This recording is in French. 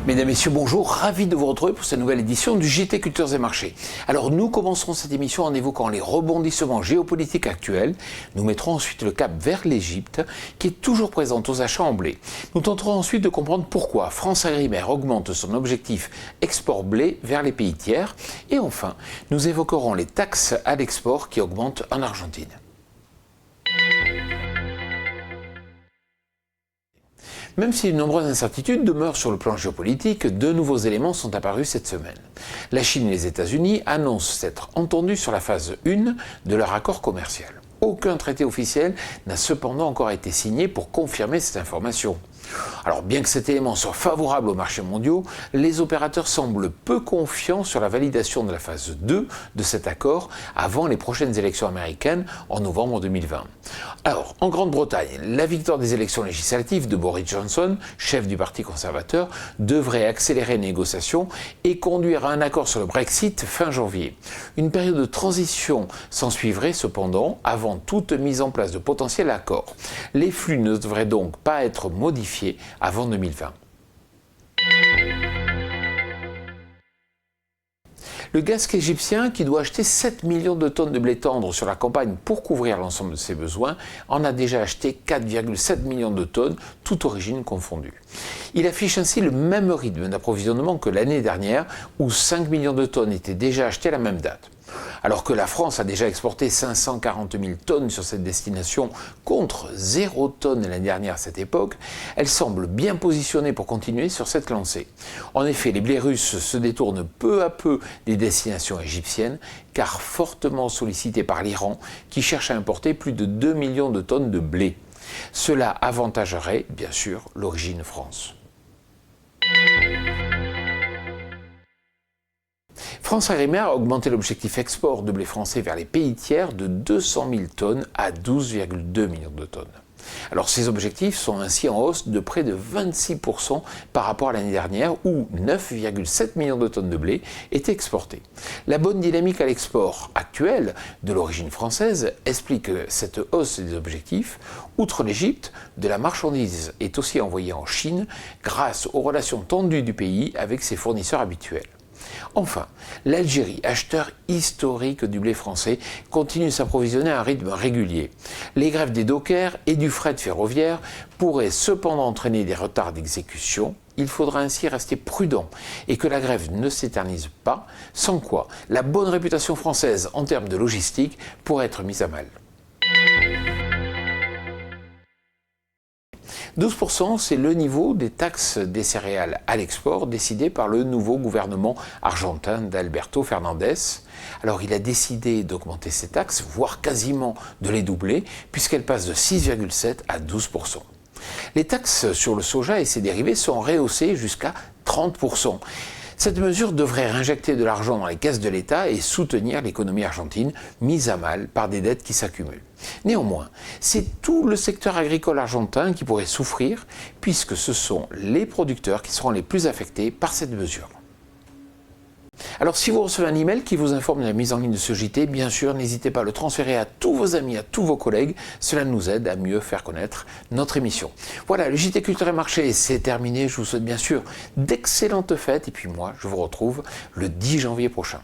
Mesdames, Messieurs, bonjour, ravi de vous retrouver pour cette nouvelle édition du JT Cultures et Marchés. Alors nous commencerons cette émission en évoquant les rebondissements géopolitiques actuels. Nous mettrons ensuite le cap vers l'Égypte, qui est toujours présente aux achats en blé. Nous tenterons ensuite de comprendre pourquoi France Agrimaire augmente son objectif export blé vers les pays tiers. Et enfin, nous évoquerons les taxes à l'export qui augmentent en Argentine. Même si de nombreuses incertitudes demeurent sur le plan géopolitique, de nouveaux éléments sont apparus cette semaine. La Chine et les États-Unis annoncent s'être entendus sur la phase 1 de leur accord commercial. Aucun traité officiel n'a cependant encore été signé pour confirmer cette information. Alors bien que cet élément soit favorable aux marchés mondiaux, les opérateurs semblent peu confiants sur la validation de la phase 2 de cet accord avant les prochaines élections américaines en novembre 2020. Alors, en Grande-Bretagne, la victoire des élections législatives de Boris Johnson, chef du Parti conservateur, devrait accélérer les négociations et conduire à un accord sur le Brexit fin janvier. Une période de transition s'ensuivrait cependant avant toute mise en place de potentiels accords. Les flux ne devraient donc pas être modifiés avant 2020. Le GASC égyptien, qui doit acheter 7 millions de tonnes de blé tendre sur la campagne pour couvrir l'ensemble de ses besoins, en a déjà acheté 4,7 millions de tonnes, toutes origines confondues. Il affiche ainsi le même rythme d'approvisionnement que l'année dernière, où 5 millions de tonnes étaient déjà achetées à la même date. Alors que la France a déjà exporté 540 000 tonnes sur cette destination contre 0 tonnes l'année dernière à cette époque, elle semble bien positionnée pour continuer sur cette lancée. En effet, les blés russes se détournent peu à peu des destinations égyptiennes, car fortement sollicités par l'Iran, qui cherche à importer plus de 2 millions de tonnes de blé. Cela avantagerait, bien sûr, l'origine France. France Agrimaire a augmenté l'objectif export de blé français vers les pays tiers de 200 000 tonnes à 12,2 millions de tonnes. Alors ces objectifs sont ainsi en hausse de près de 26% par rapport à l'année dernière où 9,7 millions de tonnes de blé étaient exportées. La bonne dynamique à l'export actuelle de l'origine française explique cette hausse des objectifs. Outre l'Égypte, de la marchandise est aussi envoyée en Chine grâce aux relations tendues du pays avec ses fournisseurs habituels. Enfin, l'Algérie, acheteur historique du blé français, continue de s'approvisionner à un rythme régulier. Les grèves des dockers et du fret ferroviaire pourraient cependant entraîner des retards d'exécution. Il faudra ainsi rester prudent et que la grève ne s'éternise pas, sans quoi la bonne réputation française en termes de logistique pourrait être mise à mal. 12%, c'est le niveau des taxes des céréales à l'export décidé par le nouveau gouvernement argentin d'Alberto Fernandez. Alors il a décidé d'augmenter ces taxes, voire quasiment de les doubler, puisqu'elles passent de 6,7 à 12%. Les taxes sur le soja et ses dérivés sont rehaussées jusqu'à 30%. Cette mesure devrait réinjecter de l'argent dans les caisses de l'État et soutenir l'économie argentine, mise à mal par des dettes qui s'accumulent. Néanmoins, c'est tout le secteur agricole argentin qui pourrait souffrir, puisque ce sont les producteurs qui seront les plus affectés par cette mesure. Alors si vous recevez un email qui vous informe de la mise en ligne de ce JT, bien sûr, n'hésitez pas à le transférer à tous vos amis, à tous vos collègues. Cela nous aide à mieux faire connaître notre émission. Voilà, le JT Culture et Marché, c'est terminé. Je vous souhaite bien sûr d'excellentes fêtes. Et puis moi, je vous retrouve le 10 janvier prochain.